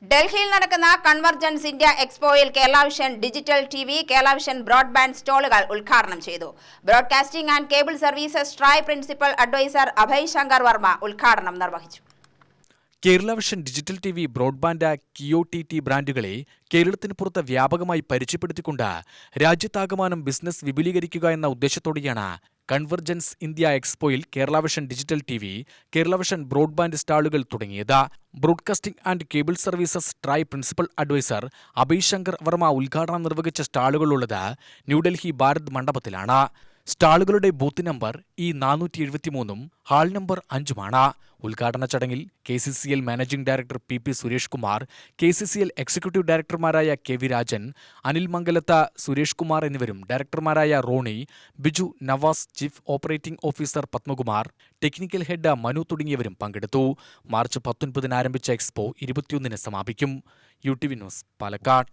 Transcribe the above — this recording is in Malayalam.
ഡൽഹിയിൽ നടക്കുന്ന കൺവർജൻസ് ഇന്ത്യ എക്സ്പോയിൽ Keralavision digital TV, Keralavision broadband സ്റ്റാളുകൾ ഉദ്ഘാടനം ചെയ്തു. Broadcasting and cable services TRAI principal adviser Abhay Shankar Varma ഉദ്ഘാടനം നിർവഹിച്ചു. Keralavision digital TV, broadband, QOTT ബ്രാൻഡുകളെ കേരളത്തിന് പുറത്ത് വ്യാപകമായി പരിചയപ്പെടുത്തിക്കൊണ്ട് രാജ്യത്താകമാനം ബിസിനസ് വിപുലീകരിക്കുക എന്ന ഉദ്ദേശത്തോടെയാണ് കൺവർജൻസ് ഇന്ത്യ എക്സ്പോയിൽ Keralavision digital TV, Keralavision broadband സ്റ്റാളുകൾ തുടങ്ങിയത്. Broadcasting and cable services TRAI principal adviser Abhay Shankar Varma ഉദ്ഘാടനം നിർവഹിച്ച സ്റ്റാളുകളുള്ളത് ന്യൂഡൽഹി ഭാരത് മണ്ഡപത്തിലാണ്. സ്റ്റാളുകളുടെ booth number E473 hall number 5 ഉദ്ഘാടന ചടങ്ങിൽ KCCL managing director PP Suresh Kumar, KCCL executive ഡയറക്ടർമാരായ KV രാജൻ, അനിൽ മംഗലത്ത്, സുരേഷ് കുമാർ എന്നിവരും ഡയറക്ടർമാരായ Roni, Biju, Navas, chief operating officer Padmakumar, technical head Manu തുടങ്ങിയവരും പങ്കെടുത്തു. മാർച്ച് 19 ആരംഭിച്ച എക്സ്പോ 21 സമാപിക്കും. UTV news, Palakkad.